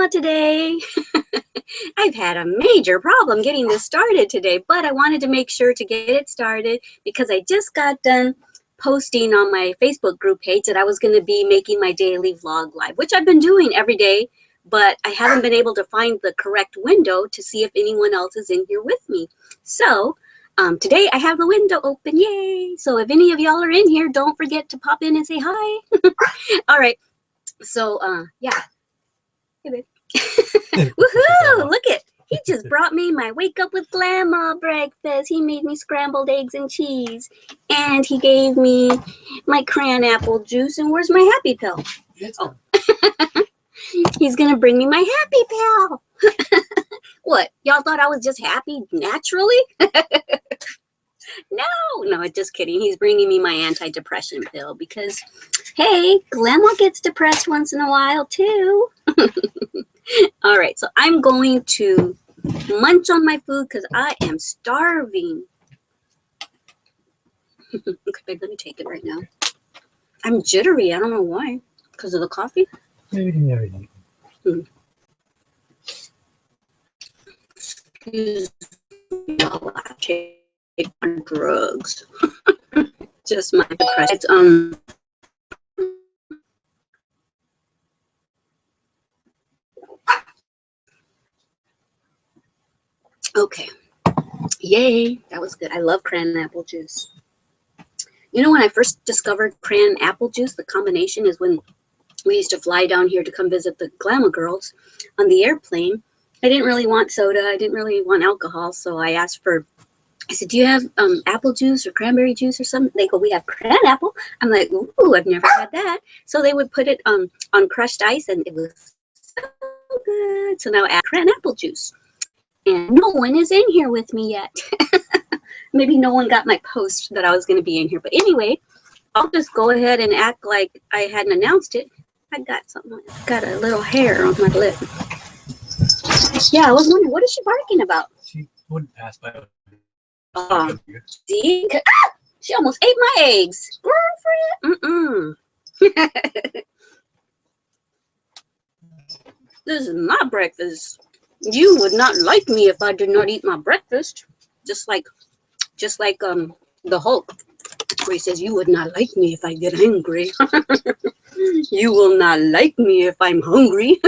Glama today. I've had a major problem getting this started today, but I wanted to make sure to get it started because I just got done posting on my Facebook group page that I was going to be making my daily vlog live, which I've been doing every day, but I haven't been able to find the correct window to see if anyone else is in here with me. So today I have the window open, yay! So if any of y'all are in here, don't forget to pop in and say hi. All right, so yeah. Hey, babe. Woohoo! Look it. He just brought me my Wake Up with Glama breakfast. He made me scrambled eggs and cheese. And he gave me my cran apple juice. And where's my happy pill? Oh. He's going to bring me my happy pill. What? Y'all thought I was just happy naturally? No, just kidding. He's bringing me my anti-depression pill because, hey, Glama gets depressed once in a while too. All right, so I'm going to munch on my food because I am starving. Okay, babe, let me take it right now. I'm jittery. I don't know why. Because of the coffee? Maybe. Excuse me, I'll take my drugs. Just my depression. Okay. Yay. That was good. I love cran apple juice. You know, when I first discovered cran apple juice, the combination is when we used to fly down here to come visit the Glama girls on the airplane. I didn't really want soda. I didn't really want alcohol. So I asked for, I said, do you have apple juice or cranberry juice or something? They go, we have cran apple. I'm like, ooh, I've never had that. So they would put it on crushed ice and it was so good. So now I add cran apple juice. And no one is in here with me yet. Maybe no one got my post that I was going to be in here. But anyway, I'll just go ahead and act like I hadn't announced it. I got something. I got a little hair on my lip. Yeah, I was wondering, what is she barking about? She wouldn't pass by. See? She almost ate my eggs. Girlfriend. This is my breakfast. You would not like me if I did not eat my breakfast. Just like the Hulk, where he says, you would not like me if I get angry. You will not like me if I'm hungry.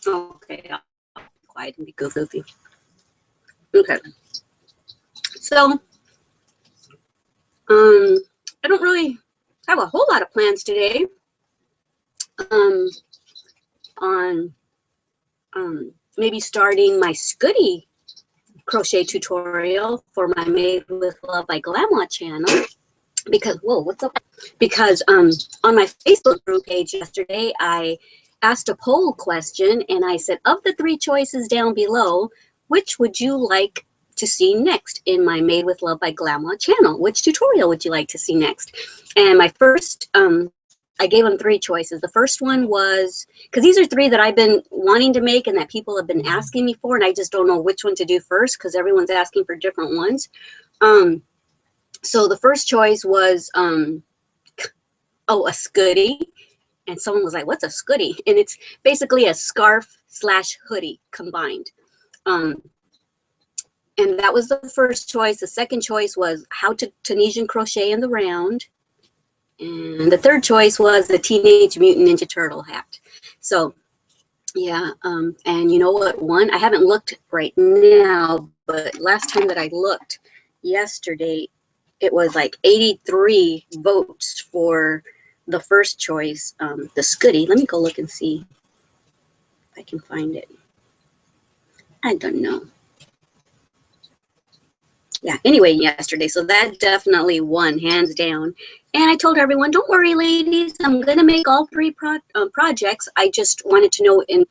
Okay, I'll be quiet and be goofy. Okay. So, I don't really have a whole lot of plans today. On maybe starting my Scooty crochet tutorial for my Made with Love by Glama channel. Because, whoa, what's up? Because on my Facebook group page yesterday, I asked a poll question and I said, of the 3 choices down below, which would you like to see next in my Made with Love by Glama channel? Which tutorial would you like to see next? And my first, I gave them 3 choices. The first one was, because these are 3 that I've been wanting to make and that people have been asking me for, and I just don't know which one to do first because everyone's asking for different ones. So the first choice was, a Scooty. And someone was like, what's a Scooty? And it's basically a scarf / hoodie combined. And that was the first choice. The second choice was how to Tunisian crochet in the round. And the third choice was the Teenage Mutant Ninja Turtle hat. So, yeah, and you know what won? I haven't looked right now, but last time that I looked yesterday, it was like 83 votes for the first choice, the Scooty. Let me go look and see if I can find it. I don't know. Yeah, anyway, yesterday. So that definitely won, hands down. And I told everyone, don't worry, ladies. I'm going to make all 3 projects. I just wanted to know in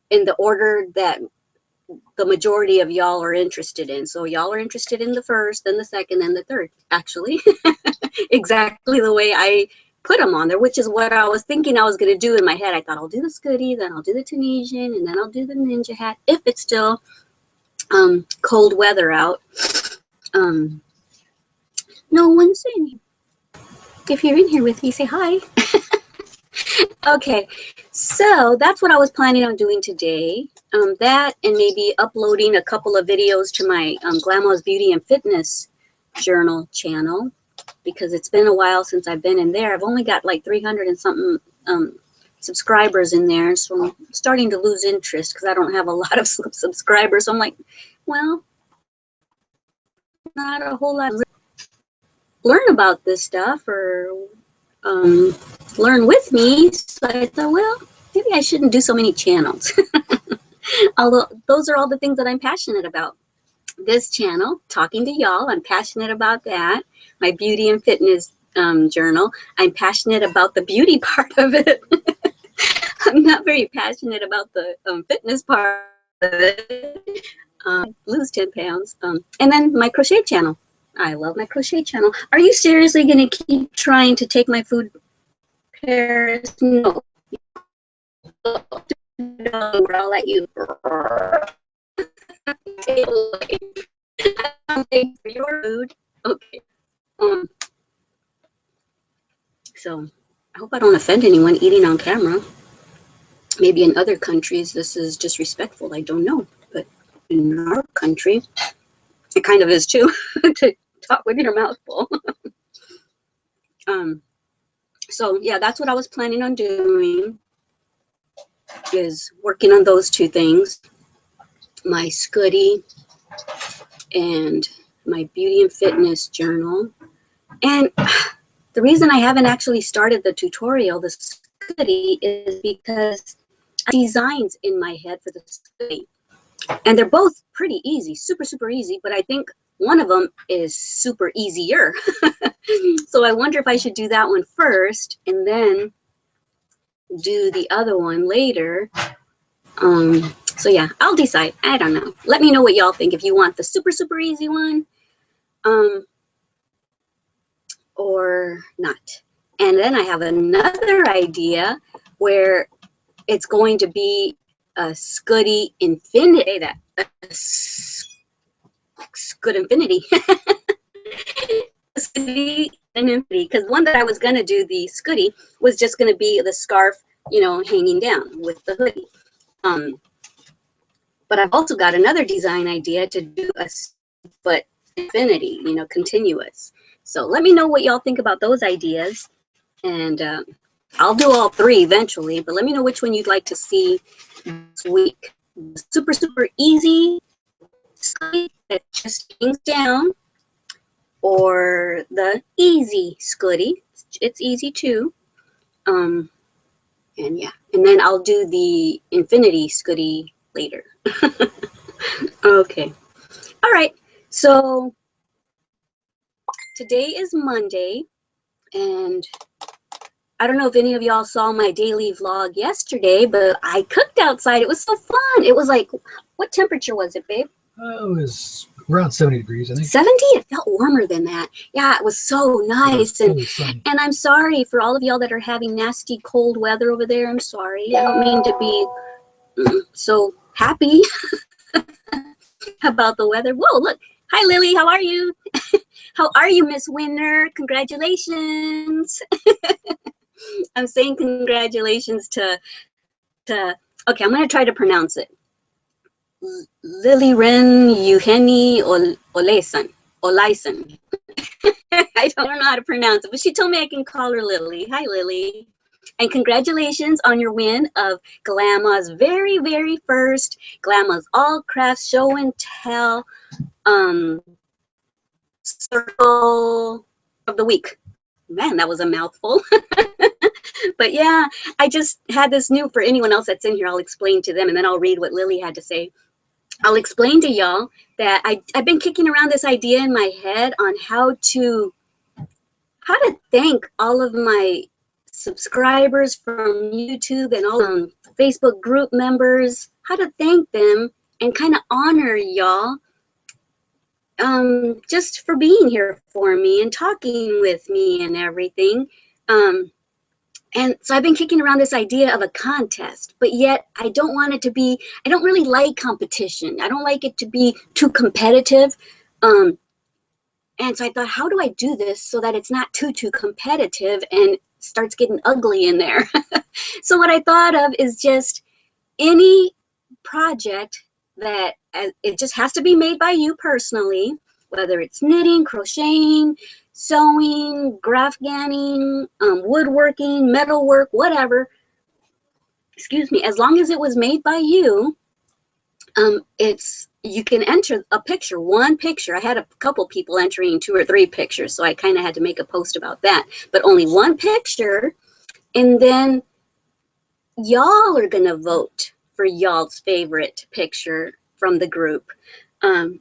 the order that the majority of y'all are interested in. So y'all are interested in the first, then the second, then the third, actually. Exactly the way I put them on there, which is what I was thinking I was going to do in my head. I thought I'll do the Scooty, then I'll do the Tunisian, and then I'll do the ninja hat if it's still cold weather out. No one's in here. If you're in here with me, say hi. Okay, so that's what I was planning on doing today. That and maybe uploading a couple of videos to my Glama's Beauty and Fitness Journal channel, because it's been a while since I've been in there. I've only got like 300 and something subscribers in there, so I'm starting to lose interest because I don't have a lot of subscribers. So I'm like, well, not a whole lot. Learn about this stuff or learn with me. So I thought, well, maybe I shouldn't do so many channels. Although those are all the things that I'm passionate about. This channel, talking to y'all, I'm passionate about that. My beauty and fitness journal, I'm passionate about the beauty part of it. I'm not very passionate about the fitness part of it. Lose 10 pounds. And then my crochet channel. I love my crochet channel. Are you seriously going to keep trying to take my food, Paris? No. I'll let you. For your food. Okay. So I hope I don't offend anyone eating on camera. Maybe in other countries this is disrespectful. I don't know. But in our country, it kind of is too, to talk with your mouth full. So yeah, that's what I was planning on doing, is working on those two things, my Scuddy and my beauty and fitness journal. And the reason I haven't actually started the tutorial, the Scuddy, is because I have designs in my head for the Scuddy. And they're both pretty easy, super easy, but I think one of them is super easier. So I wonder if I should do that one first and then do the other one later. So yeah, I'll decide. I don't know. Let me know what y'all think, if you want the super easy one or not. And then I have another idea where it's going to be a Scuddy Infinity, that Scud Infinity. Scuddy Infinity, because one that I was going to do, the Scuddy, was just going to be the scarf, you know, hanging down with the hoodie. But I've also got another design idea to do a foot infinity, you know, continuous. So let me know what y'all think about those ideas, and I'll do all three eventually, but let me know which one you'd like to see this week. Super easy that just hangs down, or the easy Scuddy. It's easy too. And yeah, and then I'll do the infinity Scuddy later. Okay. All right. So today is Monday, and I don't know if any of y'all saw my daily vlog yesterday, but I cooked outside. It was so fun. It was like, what temperature was it, babe? It was around 70 degrees, I think. 70? It felt warmer than that. Yeah, it was so nice. And I'm sorry for all of y'all that are having nasty cold weather over there. I'm sorry. I don't mean to be so happy about the weather. Whoa, look. Hi, Lily. How are you? How are you, Miss Winner? Congratulations. I'm saying congratulations to okay, I'm going to try to pronounce it. Lily Ren Euheni Oleson. I don't know how to pronounce it, but she told me I can call her Lily. Hi, Lily. And congratulations on your win of Glama's very first Glama's All Crafts Show and Tell Circle of the Week. Man, that was a mouthful. But yeah, I just had this new, for anyone else that's in here, I'll explain to them, and then I'll read what Lily had to say. I'll explain to y'all that I've been kicking around this idea in my head on how to thank all of my subscribers from YouTube and all Facebook group members, how to thank them and kind of honor y'all just for being here for me and talking with me and everything. And so I've been kicking around this idea of a contest, but yet I don't want it to be, I don't really like competition. I don't like it to be too competitive. And so I thought, how do I do this so that it's not too competitive and starts getting ugly in there. So what I thought of is just any project that it just has to be made by you personally, whether it's knitting, crocheting, sewing, graph ganning, woodworking, metalwork, whatever. Excuse me. As long as it was made by you, it's you can enter a picture, one picture. I had a couple people entering 2 or 3 pictures, so I kind of had to make a post about that. But only one picture, and then y'all are gonna vote for y'all's favorite picture from the group. Um,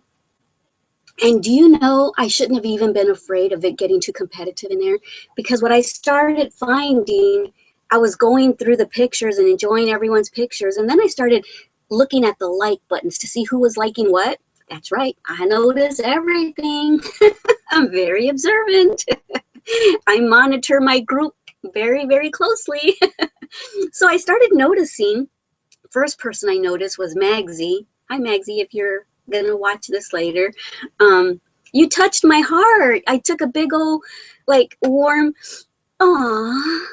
and do you know, I shouldn't have even been afraid of it getting too competitive in there, because what I started finding, I was going through the pictures and enjoying everyone's pictures, and then I started looking at the like buttons to see who was liking what. That's right, I notice everything. I'm very observant. I monitor my group very, very closely. So I started noticing, first person I noticed was Magsy. Hi, Magsy, if you're going to watch this later. You touched my heart. I took a big old, like, warm,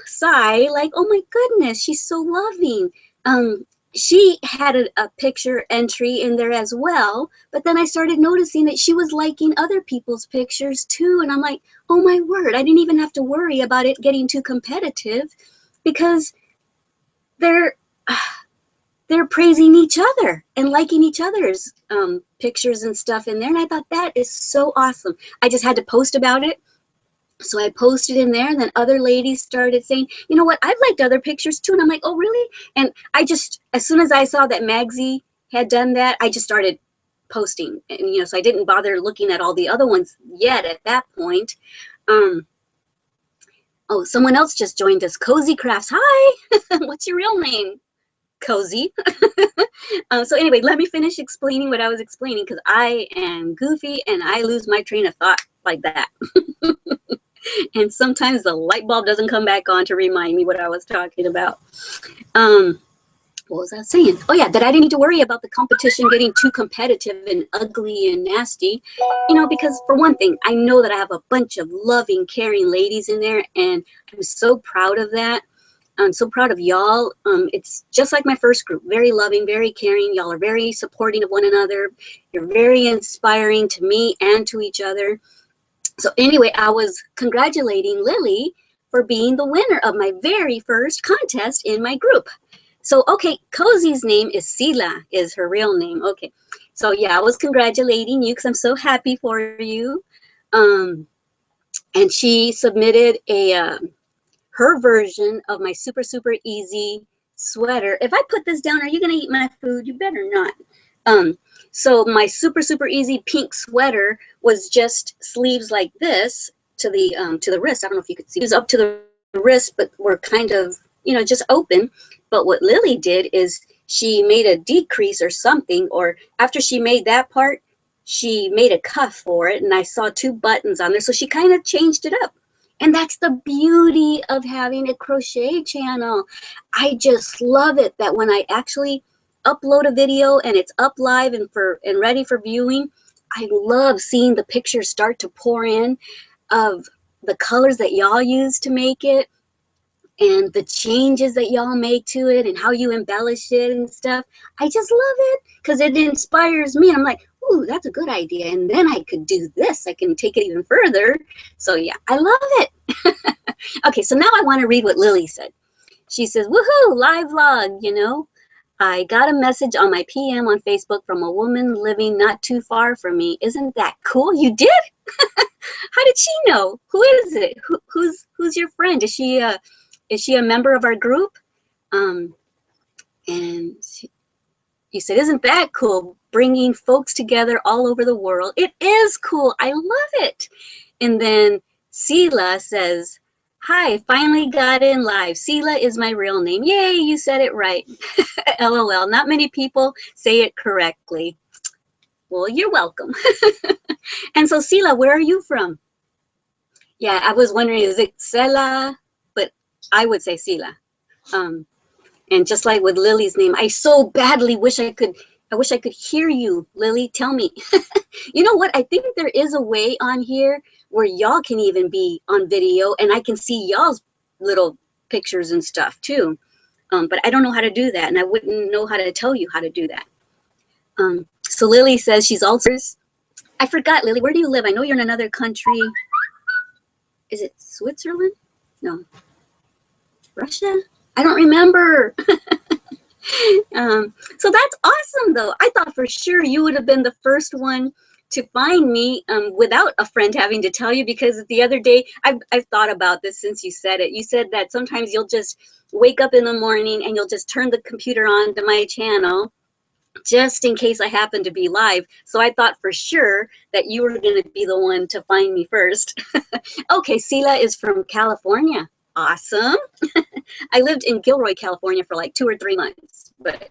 sigh, like, oh my goodness, she's so loving. She had a picture entry in there as well, but then I started noticing that she was liking other people's pictures too, and I'm like, oh my word, I didn't even have to worry about it getting too competitive, because they're they're praising each other and liking each other's pictures and stuff in there, and I thought that is so awesome. I just had to post about it. So I posted in there, and then other ladies started saying, you know what, I've liked other pictures too. And I'm like, oh, really? And I just, as soon as I saw that Magsy had done that, I just started posting. And, you know, so I didn't bother looking at all the other ones yet at that point. Oh, someone else just joined us. Cozy Crafts. Hi. What's your real name? Cozy. So anyway, let me finish explaining what I was explaining, because I am goofy and I lose my train of thought like that. And sometimes the light bulb doesn't come back on to remind me what I was talking about. What was I saying? Oh yeah, that I didn't need to worry about the competition getting too competitive and ugly and nasty. You know, because for one thing, I know that I have a bunch of loving, caring ladies in there, and I'm so proud of that. I'm so proud of y'all. It's just like my first group, very loving, very caring. Y'all are very supporting of one another. You're very inspiring to me and to each other. So anyway, I was congratulating Lily for being the winner of my very first contest in my group. So, okay, Cozy's name is Sila, is her real name. Okay, so yeah, I was congratulating you because I'm so happy for you. And she submitted her version of my super, super easy sweater. If I put this down, are you going to eat my food? You better not. So my super, super easy pink sweater was just sleeves like this to the wrist. I don't know if you could see. It was up to the wrist, but were kind of, you know, just open. But what Lily did is she made a decrease or something, or after she made that part, she made a cuff for it, and I saw 2 buttons on there. So she kind of changed it up. And that's the beauty of having a crochet channel. I just love it that when I actually upload a video and it's up live and ready for viewing, I love seeing the pictures start to pour in of the colors that y'all use to make it, and the changes that y'all make to it, and how you embellish it and stuff. I just love it because it inspires me. I'm like, ooh, that's a good idea. And then I could do this. I can take it even further. So yeah, I love it. Okay, so now I want to read what Lily said. She says, woohoo, live vlog, you know. I got a message on my PM on Facebook from a woman living not too far from me. Isn't that cool? You did? How did she know? Who is it? Who's your friend? Is she a member of our group? And you said, isn't that cool? Bringing folks together all over the world. It is cool. I love it. And then Sila says, hi, finally got in live. Sila is my real name. Yay, you said it right. LOL. Not many people say it correctly. Well, you're welcome. And so, Sila, where are you from? Yeah, I was wondering, is it Sela? But I would say Sila. And just like with Lily's name, I so badly wish I could hear you, Lily. Tell me. You know what? I think there is a way on here where y'all can even be on video and I can see y'all's little pictures and stuff too. But I don't know how to do that, and I wouldn't know how to tell you how to do that. So Lily says she's also, I forgot, Lily, where do you live? I know you're in another country. Is it Switzerland? No. Russia? I don't remember. So that's awesome, though. I thought for sure you would have been the first one to find me without a friend having to tell you, because the other day, I've thought about this since you said it. You said that sometimes you'll just wake up in the morning and you'll just turn the computer on to my channel just in case I happen to be live. So I thought for sure that you were going to be the one to find me first. Okay, Sila is from California. Awesome. I lived in Gilroy, California for like 2 or 3 months, but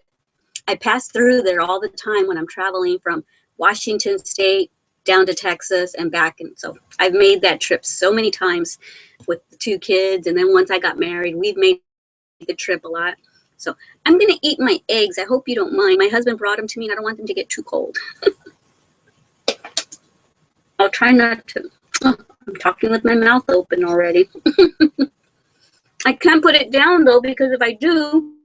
I pass through there all the time when I'm traveling from Washington State down to Texas and back. And so I've made that trip so many times with the 2 kids. And then once I got married, we've made the trip a lot. So I'm going to eat my eggs. I hope you don't mind. My husband brought them to me and I don't want them to get too cold. I'll try not to. Oh, I'm talking with my mouth open already. I can't put it down though, because if I do,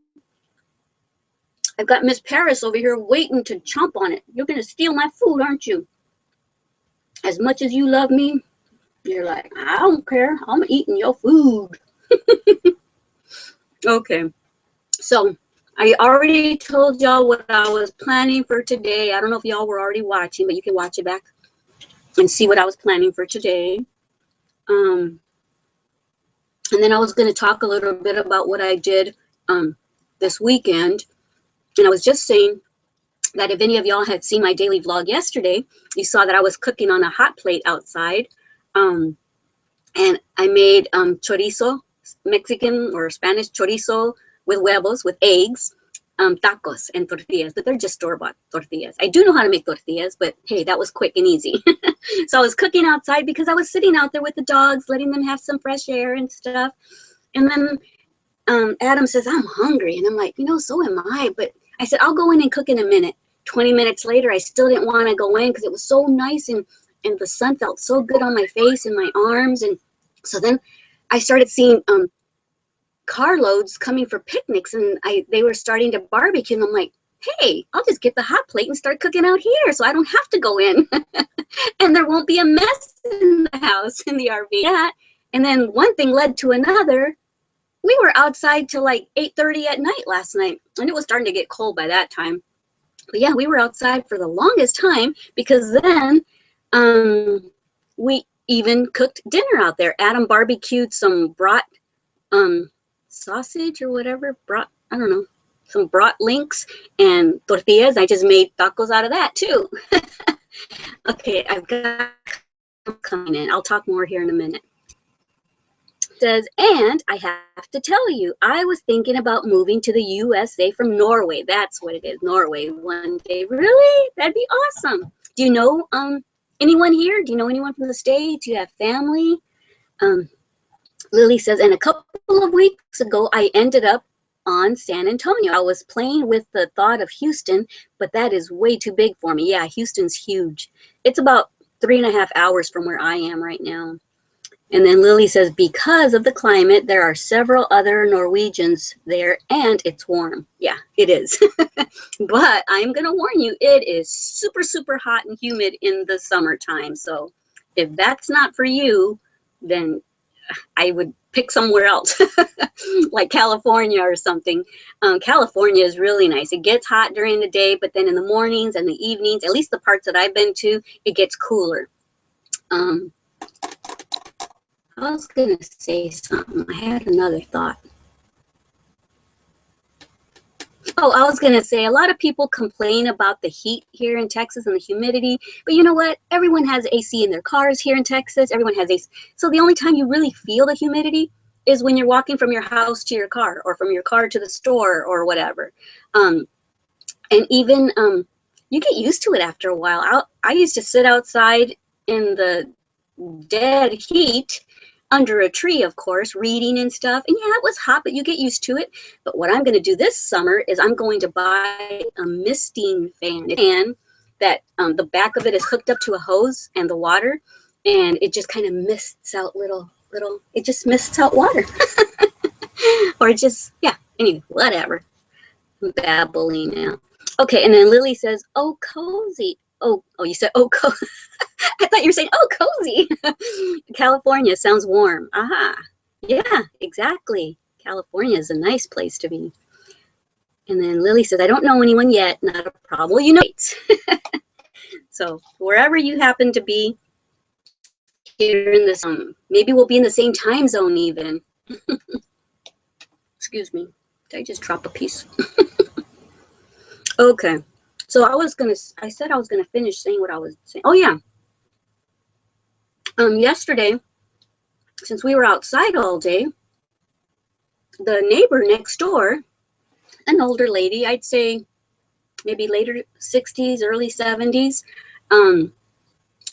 I've got Miss Paris over here waiting to chomp on it. You're going to steal my food, aren't you? As much as you love me, you're like, I don't care. I'm eating your food. Okay. So I already told y'all what I was planning for today. I don't know if y'all were already watching, but you can watch it back and see what I was planning for today. And then I was going to talk a little bit about what I did this weekend. And I was just saying that if any of y'all had seen my daily vlog yesterday, you saw that I was cooking on a hot plate outside. And I made chorizo, Mexican or Spanish chorizo with huevos, with eggs, tacos and tortillas, but they're just store-bought tortillas. I do know how to make tortillas, but hey, that was quick and easy. So I was cooking outside because I was sitting out there with the dogs, letting them have some fresh air and stuff. And then Adam says, I'm hungry. And I'm like, so am I. But I said, I'll go in and cook in a minute. 20 minutes later, I still didn't want to go in because it was so nice and the sun felt so good on my face and my arms. And so then I started seeing carloads coming for picnics, and they were starting to barbecue. And I'm like, hey, I'll just get the hot plate and start cooking out here so I don't have to go in. And there won't be a mess in the house, in the RV. Yeah. And then one thing led to another. We were outside till like 8:30 at night last night, and it was starting to get cold by that time. But yeah, we were outside for the longest time because then we even cooked dinner out there. Adam barbecued some brat sausage or whatever, I don't know, some brat links and tortillas. I just made tacos out of that too. Okay, I've got coming in. I'll talk more here in a minute. Says, and I have to tell you, I was thinking about moving to the USA from Norway. That's what it is, Norway, one day. Really? That'd be awesome. Do you know anyone here? Do you know anyone from the States? Do you have family? Lily says, and a couple of weeks ago, I ended up on San Antonio. I was playing with the thought of Houston, but that is way too big for me. Yeah, Houston's huge. It's about 3.5 hours from where I am right now. And then Lily says, because of the climate, there are several other Norwegians there, and it's warm. Yeah, it is. But I'm going to warn you, it is super, super hot and humid in the summertime. So if that's not for you, then I would pick somewhere else, like California or something. California is really nice. It gets hot during the day, but then in the mornings and the evenings, at least the parts that I've been to, it gets cooler. I was going to say something. I had another thought. Oh, I was going to say, a lot of people complain about the heat here in Texas and the humidity. But you know what? Everyone has AC in their cars here in Texas. Everyone has AC. So the only time you really feel the humidity is when you're walking from your house to your car or from your car to the store or whatever. And even you get used to it after a while. I used to sit outside in the dead heat under a tree, of course, reading and stuff. And yeah, it was hot, but you get used to it. But what I'm going to do this summer is I'm going to buy a misting fan. A fan that the back of it is hooked up to a hose and the water, and it just kind of mists out little little, it just misses out water. Or just, yeah, anyway, whatever. I'm babbling now. Okay, and then Lily says, oh, cozy. Oh, you said, oh, cozy. I thought you were saying, oh, cozy. California sounds warm. Aha. Yeah, exactly. California is a nice place to be. And then Lily says, I don't know anyone yet. Not a problem. Well, you know, so wherever you happen to be here in this, maybe we'll be in the same time zone even. Excuse me. Did I just drop a piece? Okay. So I said I was gonna finish saying what I was saying. Oh yeah. Yesterday, since we were outside all day, the neighbor next door, an older lady, I'd say maybe later 60s, early 70s, um,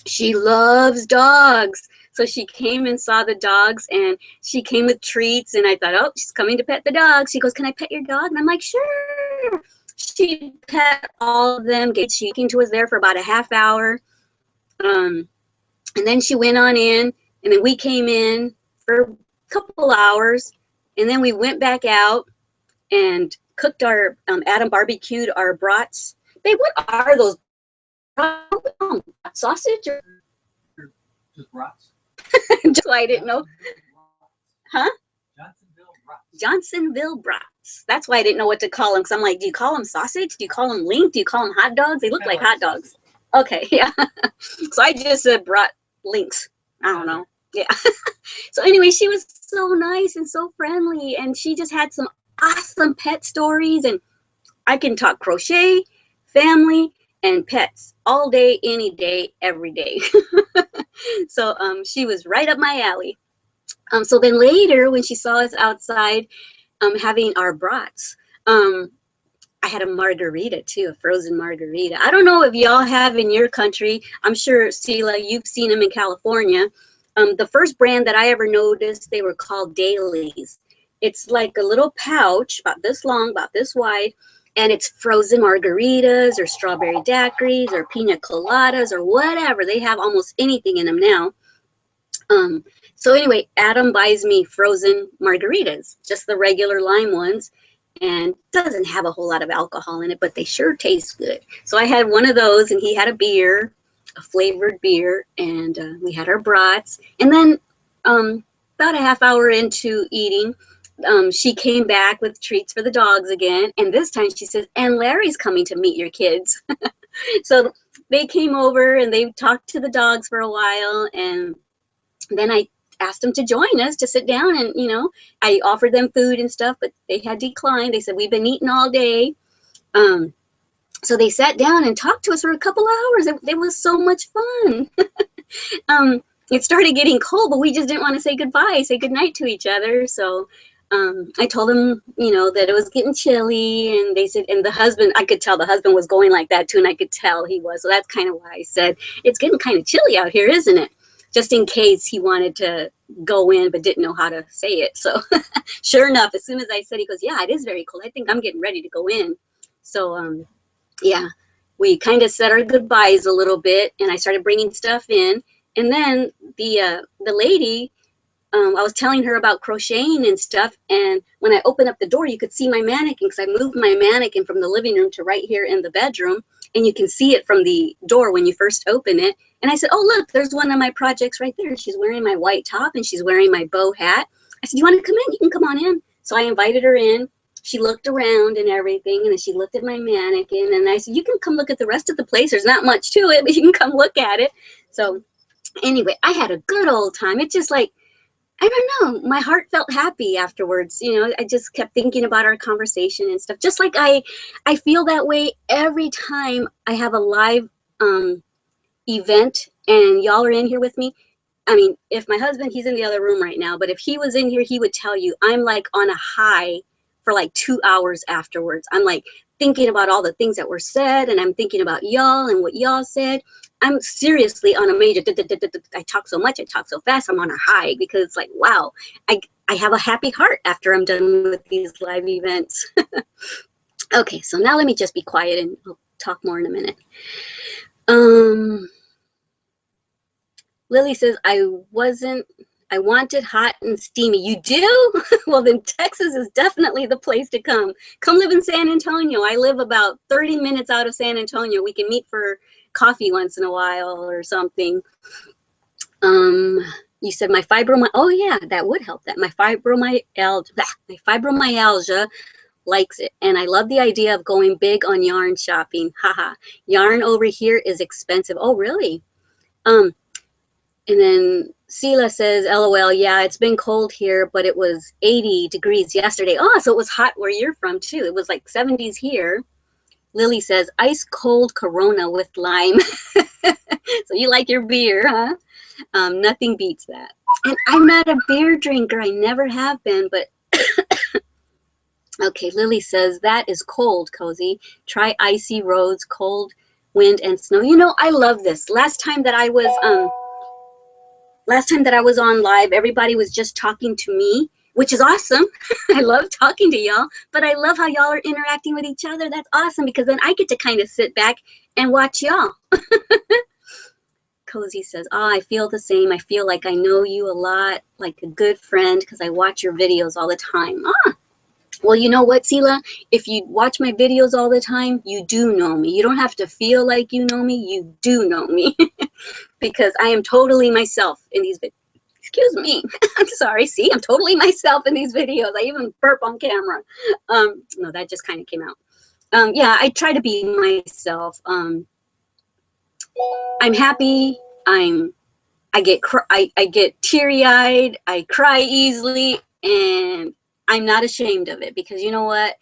she loves dogs. So she came and saw the dogs, and she came with treats, and I thought, oh, she's coming to pet the dog. She goes, can I pet your dog? And I'm like, sure. She pet all of them. She was there for about a half hour. And then she went on in, and then we came in for a couple hours, and then we went back out and cooked our, Adam barbecued our brats. Babe, what are those? Sausage or Just brats. just so I didn't know. Huh? Johnsonville brats. Johnsonville brats. That's why I didn't know what to call them, because I'm like, do you call them sausage? Do you call them link? Do you call them hot dogs? They look like hot dogs. Okay, yeah. So I just said brat links. I don't know. Yeah. So anyway, she was so nice and so friendly, and she just had some awesome pet stories. And I can talk crochet, family, and pets all day, any day, every day. So she was right up my alley. So then later, when she saw us outside having our brats, I had a margarita too, a frozen margarita. I don't know if y'all have in your country. I'm sure, Sheila, you've seen them in California. The first brand that I ever noticed, they were called dailies. It's like a little pouch about this long, about this wide, and it's frozen margaritas or strawberry daiquiris or pina coladas or whatever. They have almost anything in them now. Um, so anyway, Adam buys me frozen margaritas, just the regular lime ones, and doesn't have a whole lot of alcohol in it, but they sure taste good. So I had one of those, and he had a beer, a flavored beer, and we had our brats. And then about a half hour into eating, she came back with treats for the dogs again, and this time she says, and Larry's coming to meet your kids. So they came over and they talked to the dogs for a while, and then I asked them to join us to sit down, and I offered them food and stuff, but they had declined. They said, we've been eating all day. So they sat down and talked to us for a couple hours. It was so much fun. It started getting cold, but we just didn't want to say goodnight to each other. So I told them, that it was getting chilly, and they said, and the husband, I could tell the husband was going like that too, and I could tell he was. So that's kind of why I said, it's getting kind of chilly out here, isn't it? Just in case he wanted to go in but didn't know how to say it. So sure enough, as soon as I said, he goes, yeah, it is very cold. I think I'm getting ready to go in. So yeah, we kind of said our goodbyes a little bit, and I started bringing stuff in. And then the lady, I was telling her about crocheting and stuff, and when I opened up the door, you could see my mannequin, because I moved my mannequin from the living room to right here in the bedroom, and you can see it from the door when you first open it. And I said, oh, look, there's one of my projects right there. She's wearing my white top, and she's wearing my bow hat. I said, you want to come in? You can come on in. So I invited her in. She looked around and everything, and then she looked at my mannequin, and I said, you can come look at the rest of the place. There's not much to it, but you can come look at it. So anyway, I had a good old time. It's just like, I don't know, my heart felt happy afterwards. I just kept thinking about our conversation and stuff. Just like I feel that way every time I have a live event and y'all are in here with me. I mean, if my husband, he's in the other room right now, but if he was in here, he would tell you I'm like on a high for like 2 hours afterwards. I'm like thinking about all the things that were said, and I'm thinking about y'all and what y'all said. I'm seriously on a major, I talk so much, I talk so fast, I'm on a high, because it's like, wow, I have a happy heart after I'm done with these live events. Okay, so now let me just be quiet and I'll talk more in a minute. Lily says, I I want it hot and steamy. You do? Well, then Texas is definitely the place to come. Come live in San Antonio. I live about 30 minutes out of San Antonio. We can meet for coffee once in a while or something. You said my fibromyalgia. Oh yeah, that would help. That my fibromyalgia likes it, and I love the idea of going big on yarn shopping. Haha, yarn over here is expensive. Oh really? And then Sela says, LOL, yeah, it's been cold here, but it was 80 degrees yesterday. Oh, so it was hot where you're from too. It was like 70s here. Lily says, ice cold Corona with lime. So you like your beer, huh? Nothing beats that. And I'm not a beer drinker. I never have been, but okay, Lily says, that is cold, Cozy. Try icy roads, cold wind and snow. You know, I love this. Last time that I was on live, everybody was just talking to me, which is awesome. I love talking to y'all, but I love how y'all are interacting with each other. That's awesome because then I get to kind of sit back and watch y'all. Cozy says, oh, I feel the same. I feel like I know you a lot, like a good friend, because I watch your videos all the time. Ah, well, you know what, Sela? If you watch my videos all the time, you do know me. You don't have to feel like you know me. You do know me because I am totally myself in these videos. Excuse me. I'm sorry. See, I'm totally myself in these videos. I even burp on camera. No, that just kind of came out. Yeah, I try to be myself. I'm happy. I get teary-eyed. I cry easily, and I'm not ashamed of it because you know what?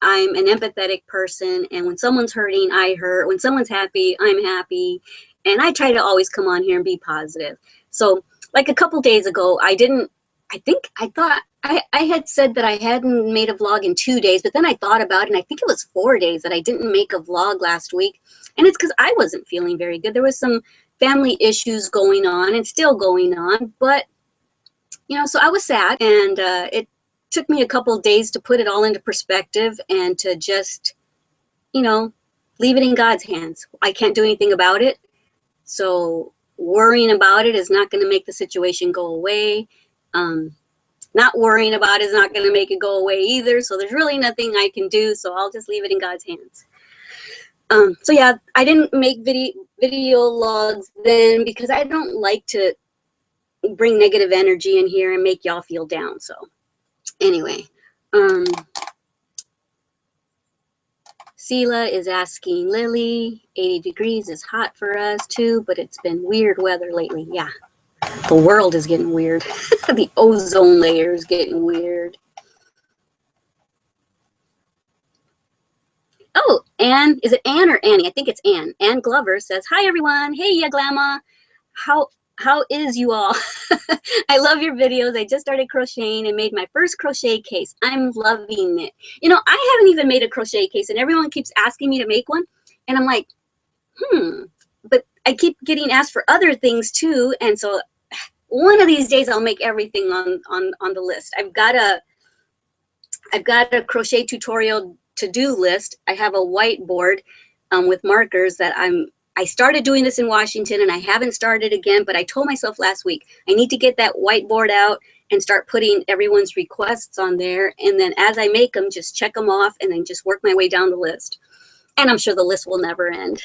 I'm an empathetic person, and when someone's hurting, I hurt. When someone's happy, I'm happy, and I try to always come on here and be positive. So, like a couple days ago, I thought I had said that I hadn't made a vlog in 2 days, but then I thought about it, and I think it was 4 days that I didn't make a vlog last week, and it's because I wasn't feeling very good. There was some family issues going on and still going on, but you know, so I was sad, and it took me a couple days to put it all into perspective and to just, you know, leave it in God's hands. I can't do anything about it, so worrying about it is not going to make the situation go away. Not worrying about it is not going to make it go away either, so there's really nothing I can do, so I'll just leave it in God's hands. So yeah, I didn't make video logs then because I don't like to bring negative energy in here and make y'all feel down. So anyway, Sela is asking Lily, 80 degrees is hot for us too, but it's been weird weather lately. Yeah, the world is getting weird. The ozone layer is getting weird. Oh, Anne, is it Anne or Annie? I think it's Anne. Anne Glover says, hi everyone. Hey, yeah, Glama. How is you all? I love your videos. I just started crocheting and made my first crochet case. I'm loving it. You know, I haven't even made a crochet case, and everyone keeps asking me to make one. And I'm like, but I keep getting asked for other things too. And so one of these days I'll make everything on the list. I've got a crochet tutorial to-do list. I have a whiteboard with markers that I started doing this in Washington and I haven't started again, but I told myself last week, I need to get that whiteboard out and start putting everyone's requests on there. And then as I make them, just check them off and then just work my way down the list. And I'm sure the list will never end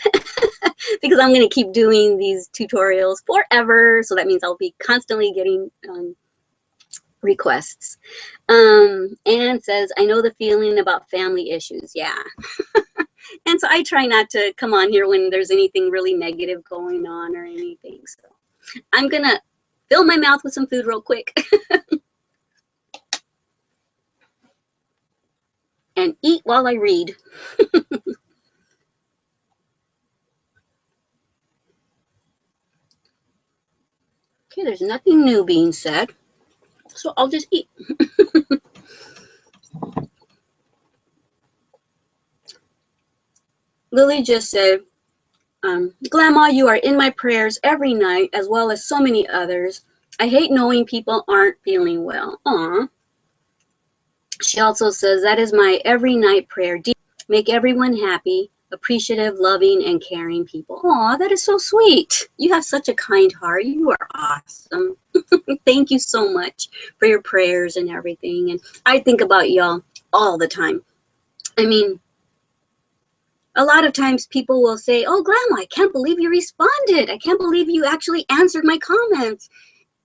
because I'm going to keep doing these tutorials forever. So that means I'll be constantly getting requests. Anne says, I know the feeling about family issues. Yeah. And so I try not to come on here when there's anything really negative going on or anything. So I'm going to fill my mouth with some food real quick and eat while I read. Okay, there's nothing new being said, so I'll just eat. Lily just said, Glama, you are in my prayers every night, as well as so many others. I hate knowing people aren't feeling well. Aw. She also says, that is my every night prayer. Make everyone happy. appreciative, loving, and caring people. Aw, that is so sweet. You have such a kind heart. You are awesome. Thank you so much for your prayers and everything. And I think about y'all all the time. I mean, a lot of times people will say, oh, Grandma, I can't believe you responded. I can't believe you actually answered my comments.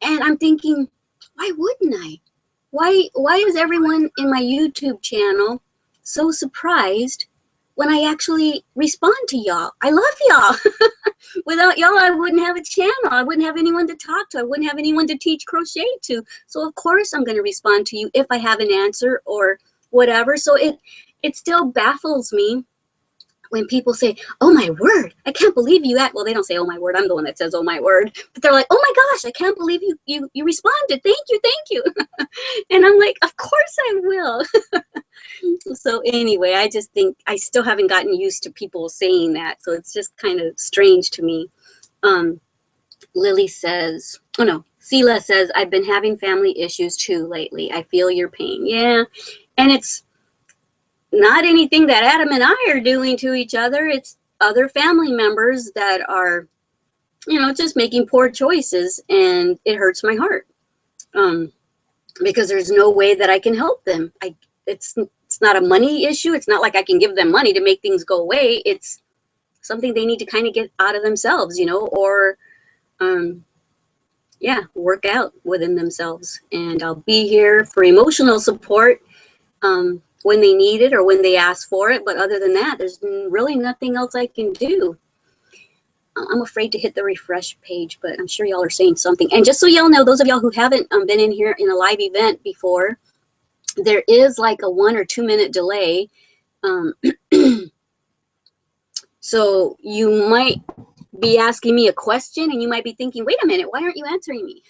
And I'm thinking, why wouldn't I? Why is everyone in my YouTube channel so surprised when I actually respond to y'all? I love y'all. Without y'all, I wouldn't have a channel. I wouldn't have anyone to talk to. I wouldn't have anyone to teach crochet to. So of course I'm going to respond to you if I have an answer or whatever. So it still baffles me when people say, oh my word, I can't believe you well, they don't say, oh my word, I'm the one that says, oh my word, but they're like, oh my gosh, I can't believe you responded. Thank you. And I'm like, of course I will. So anyway, I just think I still haven't gotten used to people saying that. So it's just kind of strange to me. Lily says, oh no, Sela says, I've been having family issues too lately. I feel your pain. Yeah. And it's not anything that Adam and I are doing to each other. It's other family members that are, just making poor choices, and it hurts my heart because there's no way that I can help them. It's not a money issue. It's not like I can give them money to make things go away. It's something they need to kind of get out of themselves, or work out within themselves. And I'll be here for emotional support when they need it or when they ask for it. But other than that, there's really nothing else I can do. I'm afraid to hit the refresh page, but I'm sure y'all are saying something. And just so y'all know, those of y'all who haven't been in here in a live event before, there is like a 1 or 2 minute delay. So you might be asking me a question and you might be thinking, wait a minute, why aren't you answering me?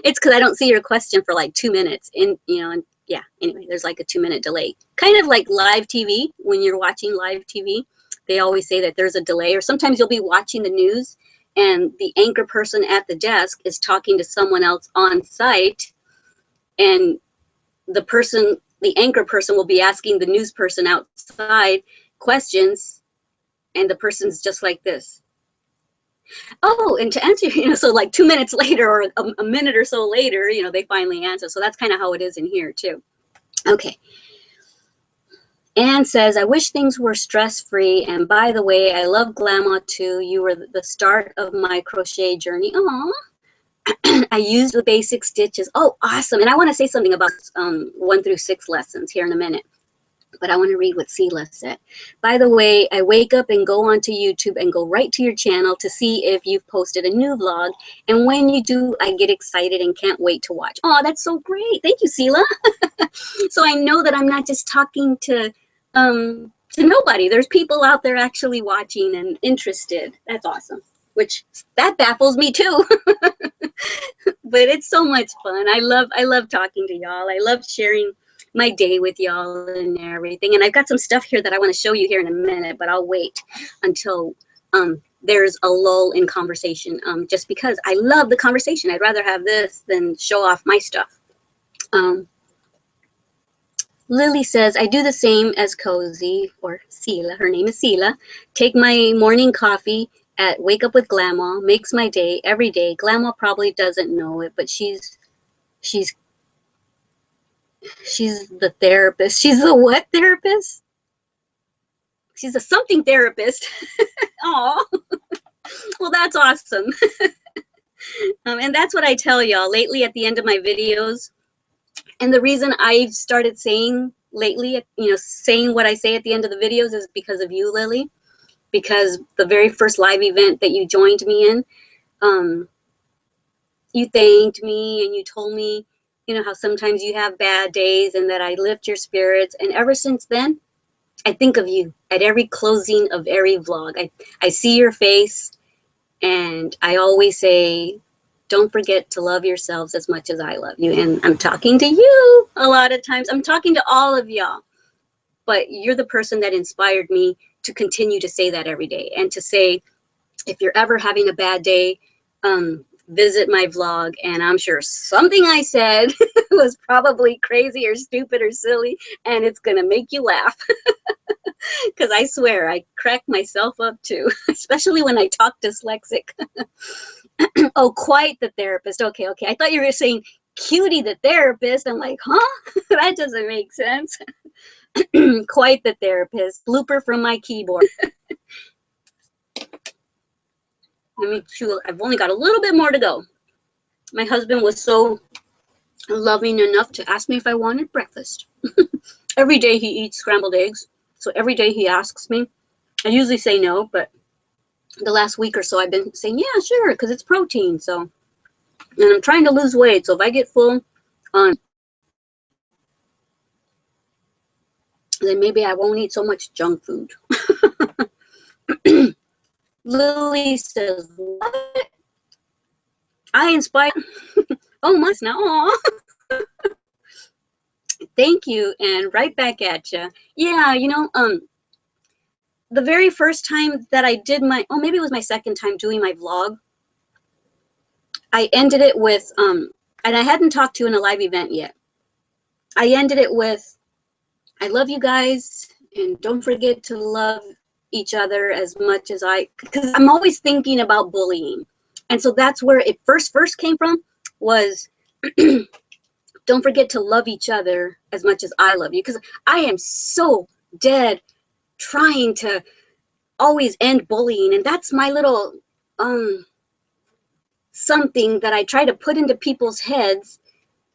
It's because I don't see your question for like 2 minutes. And anyway, there's like a 2 minute delay. Kind of like live TV. When you're watching live TV, they always say that there's a delay. Or sometimes you'll be watching the news and the anchor person at the desk is talking to someone else on site, and the anchor person will be asking the news person outside questions, and the person's just like this. Oh, and to answer, so like 2 minutes later or a minute or so later, they finally answer. So that's kind of how it is in here too. Okay. Anne says, I wish things were stress-free. And by the way, I love Glama too. You were the start of my crochet journey. Aww. I use the basic stitches. Oh, awesome. And I want to say something about 1 through 6 lessons here in a minute. But I want to read what Sela said. By the way, I wake up and go onto YouTube and go right to your channel to see if you've posted a new vlog. And when you do, I get excited and can't wait to watch. Oh, that's so great. Thank you, Sela. So I know that I'm not just talking to nobody. There's people out there actually watching and interested. That's awesome. Which that baffles me too. But it's so much fun. I love talking to y'all. I love sharing my day with y'all and everything. And I've got some stuff here that I want to show you here in a minute, but I'll wait until there's a lull in conversation, just because I love the conversation. I'd rather have this than show off my stuff. Lily says, I do the same as Cozy, or Sela. Her name is Sela. Take my morning coffee at Wake Up with Glama. Makes my day every day. Glama probably doesn't know it, but she's the therapist. She's the what therapist? She's a something therapist. Oh, well, that's awesome. And that's what I tell y'all lately at the end of my videos. And the reason I've started saying lately, saying what I say at the end of the videos is because of you, Lily. Because the very first live event that you joined me in, you thanked me and you told me, how sometimes you have bad days and that I lift your spirits. And ever since then, I think of you at every closing of every vlog. I see your face, and I always say, don't forget to love yourselves as much as I love you. And I'm talking to you a lot of times. I'm talking to all of y'all. But you're the person that inspired me to continue to say that every day, and to say, if you're ever having a bad day, visit my vlog, and I'm sure something I said was probably crazy or stupid or silly, and it's gonna make you laugh. Because I swear I crack myself up too, especially when I talk dyslexic. Oh, quite the therapist. Okay, okay. I thought you were saying Cutie the therapist. I'm like, huh? That doesn't make sense. Quite the therapist. Blooper from my keyboard. Let me chew. I've only got a little bit more to go. My husband was so loving enough to ask me if I wanted breakfast. Every day he eats scrambled eggs. So every day he asks me. I usually say no, but the last week or so I've been saying, yeah, sure, because it's protein. So, and I'm trying to lose weight. So if I get full on, then maybe I won't eat so much junk food. Lily says, what? I inspire. Oh, my, now. Aw. Thank you. And right back at you. Yeah, the very first time that I did maybe it was my second time doing my vlog, I ended it with, and I hadn't talked to you in a live event yet. I ended it with, I love you guys, and don't forget to love each other as much as because I'm always thinking about bullying. And so that's where it first came from, was don't forget to love each other as much as I love you. Because I am so dead trying to always end bullying. And that's my little something that I try to put into people's heads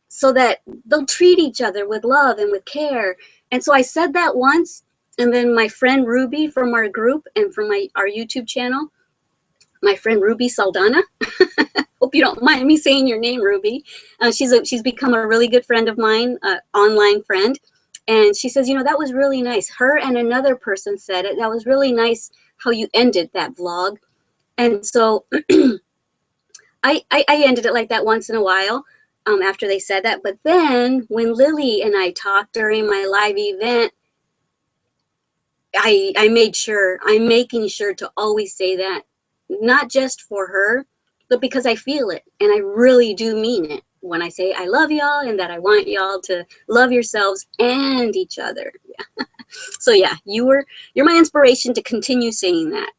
so that they'll treat each other with love and with care. And so I said that once, and then my friend Ruby from our group and from our YouTube channel, my friend Ruby Saldana, hope you don't mind me saying your name, Ruby. She's become a really good friend of mine, online friend. And she says, that was really nice. Her and another person said it. That was really nice how you ended that vlog. And so I ended it like that once in a while. After they said that. But then when Lily and I talked during my live event, I'm making sure to always say that, not just for her, but because I feel it. And I really do mean it when I say I love y'all and that I want y'all to love yourselves and each other. Yeah. So yeah, you're my inspiration to continue saying that.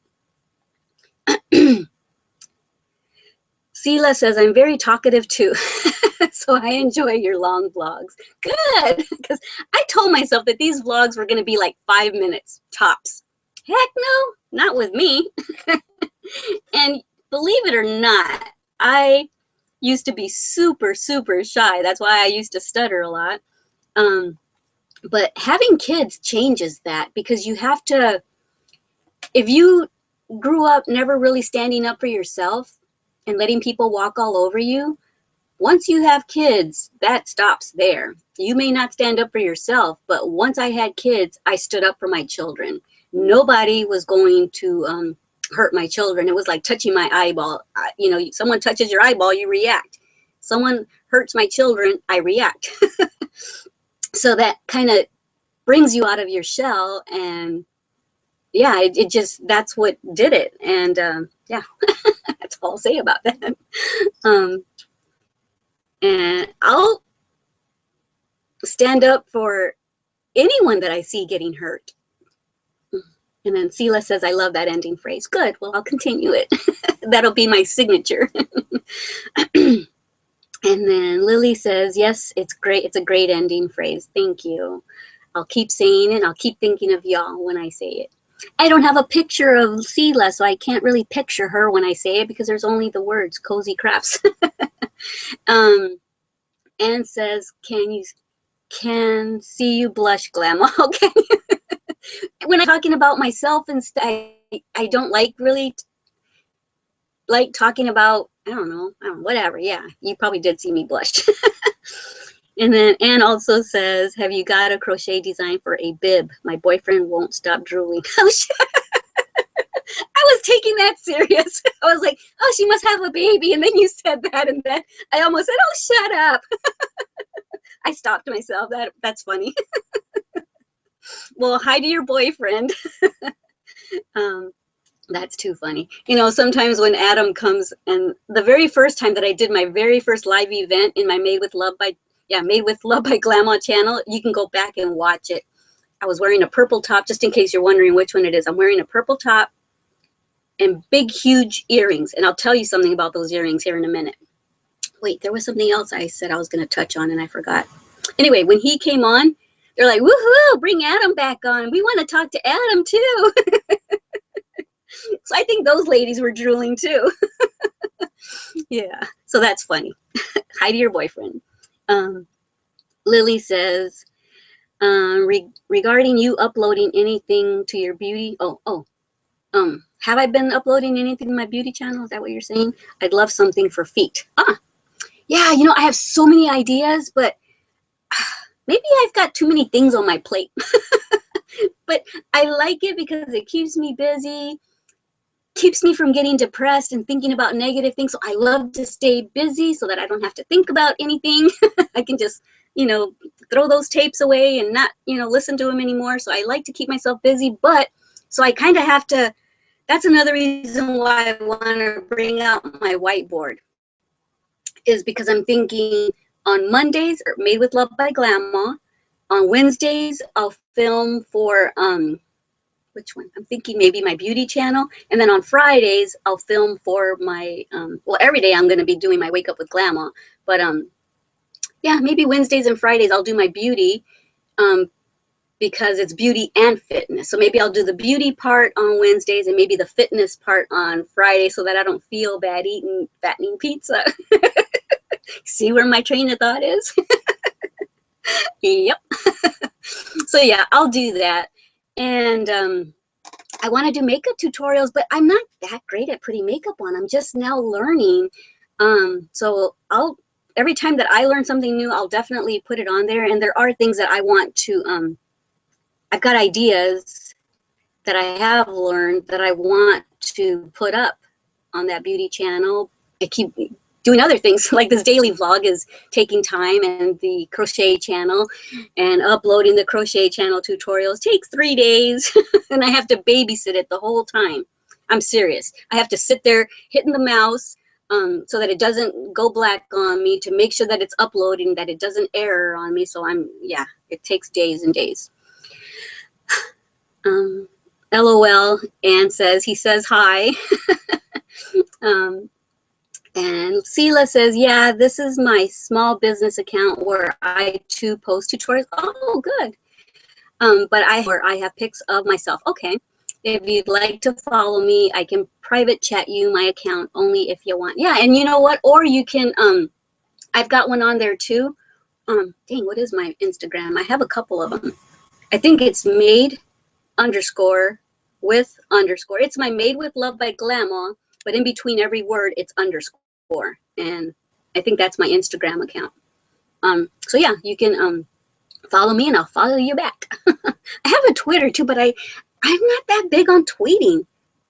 Sela says, I'm very talkative too. So I enjoy your long vlogs. Good, because I told myself that these vlogs were going to be like 5 minutes tops. Heck no, not with me. And believe it or not, I used to be super, super shy. That's why I used to stutter a lot. But having kids changes that, because you have to, if you grew up never really standing up for yourself and letting people walk all over you, once you have kids, that stops there. You may not stand up for yourself, but once I had kids, I stood up for my children. Nobody was going to hurt my children. It was like touching my eyeball. Someone touches your eyeball, you react. Someone hurts my children, I react. So that kind of brings you out of your shell, and yeah, it just, that's what did it. And yeah, that's all I'll say about that. And I'll stand up for anyone that I see getting hurt. And then Sela says, I love that ending phrase. Good. Well, I'll continue it. That'll be my signature. And then Lily says, yes, it's great. It's a great ending phrase. Thank you. I'll keep saying it. I'll keep thinking of y'all when I say it. I don't have a picture of Sela, so I can't really picture her when I say it because there's only the words cozy crafts. Anne says, can see you blush, Glama. Okay. When I'm talking about myself and I don't really like talking about, I don't know, whatever. Yeah, you probably did see me blush. And then Anne also says, have you got a crochet design for a bib? My boyfriend won't stop drooling. Oh, shit. I was taking that serious. I was like, oh, she must have a baby. And then you said that, and then I almost said, oh, shut up. I stopped myself. That's funny. Well, hi to your boyfriend. That's too funny. You know, sometimes when Adam comes, and the very first time that I did my very first live event in my Made with Love by Glama channel, you can go back and watch it. I was wearing a purple top, just in case you're wondering which one it is. I'm wearing a purple top and big, huge earrings. And I'll tell you something about those earrings here in a minute. Wait, there was something else I said I was going to touch on and I forgot. Anyway, when he came on, they're like, woohoo, bring Adam back on. We want to talk to Adam too. So I think those ladies were drooling too. Yeah, so that's funny. Hi to your boyfriend. Um, Lily says, regarding you uploading anything to your beauty. Have I been uploading anything to my beauty channel? Is that what you're saying? I'd love something for feet. Yeah, you know, I have so many ideas, but maybe I've got too many things on my plate. But I like it because it keeps me busy, keeps me from getting depressed and thinking about negative things. So I love to stay busy so that I don't have to think about anything. I can just, you know, throw those tapes away and not, you know, listen to them anymore. So I like to keep myself busy, but so I kind of have to, that's another reason why I want to bring out my whiteboard, is because I'm thinking on Mondays, or Made with Love by Glama. On Wednesdays, I'll film for, which one? I'm thinking maybe my beauty channel. And then on Fridays, I'll film for my, well, every day I'm going to be doing my Wake Up with Glama. But yeah, maybe Wednesdays and Fridays I'll do my beauty, because it's beauty and fitness. So maybe I'll do the beauty part on Wednesdays and maybe the fitness part on Friday so that I don't feel bad eating fattening pizza. See where my train of thought is? Yep. So yeah, I'll do that. And I want to do makeup tutorials, but I'm not that great at putting makeup on. I'm just now learning. So every time that I learn something new, I'll definitely put it on there. And there are things that I want to, I've got ideas that I have learned that I want to put up on that beauty channel. I keep doing other things, like this daily vlog is taking time, and the crochet channel and uploading the crochet channel tutorials takes 3 days and I have to babysit it the whole time. I'm serious. I have to sit there hitting the mouse so that it doesn't go black on me, to make sure that it's uploading, that it doesn't error on me. So yeah, it takes days and days. LOL, Anne says, he says hi. And Sela says, yeah, this is my small business account where I too post tutorials. Oh, good. But where I have pics of myself. Okay. If you'd like to follow me, I can private chat you my account only if you want. Yeah, and you know what? Or you can, I've got one on there too. Dang, what is my Instagram? I have a couple of them. I think it's made underscore with underscore. It's my Made with Love by Glama, but in between every word, it's underscore. And I think that's my Instagram account. So yeah, you can follow me and I'll follow you back. I have a Twitter too, but I'm not that big on tweeting.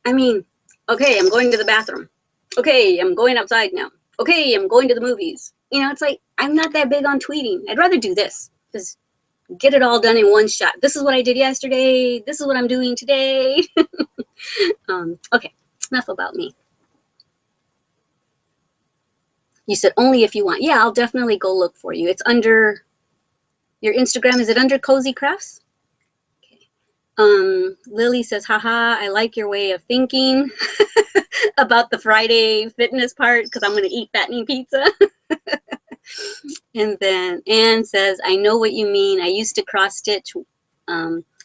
I mean, okay, I'm going to the bathroom. Okay, I'm going outside now. Okay, I'm going to the movies. You know, it's like, I'm not that big on tweeting. I'd rather do this. Just get it all done in one shot. This is what I did yesterday. This is what I'm doing today. Okay, enough about me. You said only if you want. Yeah, I'll definitely go look for you. It's under your Instagram. Is it under Cozy Crafts? Okay. Lily says, haha, I like your way of thinking about the Friday fitness part because I'm going to eat fattening pizza. And then Anne says, I know what you mean. I used to cross stitch,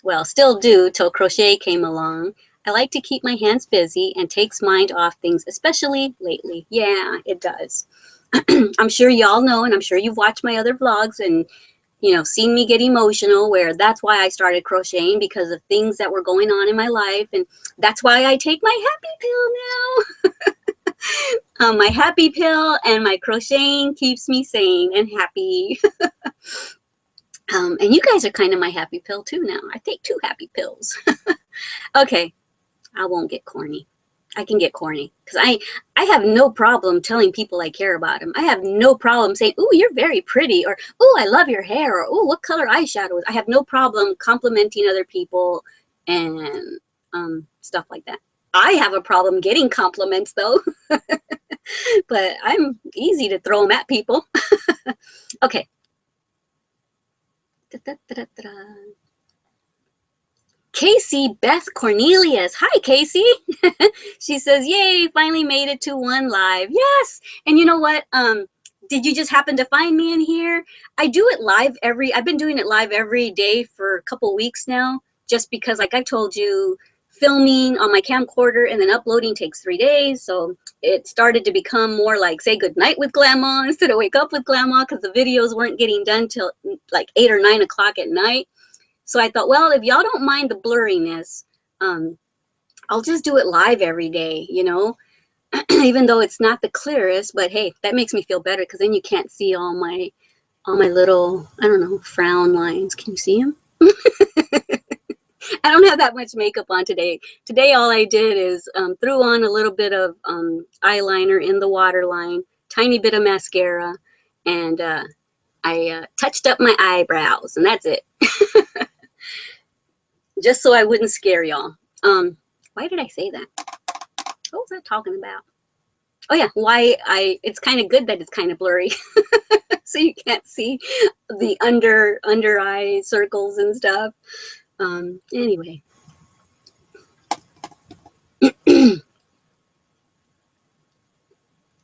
well, still do till crochet came along. I like to keep my hands busy and takes mind off things, especially lately. Yeah, it does. I'm sure y'all know, and I'm sure you've watched my other vlogs and, you know, seen me get emotional, where that's why I started crocheting, because of things that were going on in my life. And that's why I take my happy pill now. My happy pill and my crocheting keeps me sane and happy. And you guys are kind of my happy pill too now. I take 2 happy pills. Okay, I won't get corny. I can get corny because I have no problem telling people I care about them. I have no problem saying, "Ooh, you're very pretty," or "Ooh, I love your hair," or "Ooh, what color eyeshadow is." I have no problem complimenting other people and stuff like that. I have a problem getting compliments though, but I'm easy to throw them at people. Okay. Da, da, da, da, da. Casey Beth Cornelius. Hi, Casey. She says, yay, finally made it to one live. Yes. And you know what? Did you just happen to find me in here? I do it live I've been doing it live every day for a couple weeks now, just because, like I told you, filming on my camcorder and then uploading takes 3 days. So it started to become more like say goodnight with Glama instead of wake up with Glama, because the videos weren't getting done till like 8 or 9 o'clock at night. So I thought, well, if y'all don't mind the blurriness, I'll just do it live every day, you know, even though it's not the clearest. But hey, that makes me feel better, because then you can't see all my little, I don't know, frown lines. Can you see them? I don't have that much makeup on today. Today, all I did is threw on a little bit of eyeliner in the waterline, tiny bit of mascara, and I touched up my eyebrows, and that's it. Just so I wouldn't scare y'all. Why did I say that? What was I talking about? Oh yeah, it's kind of good that it's kind of blurry. So you can't see the under eye circles and stuff. Anyway.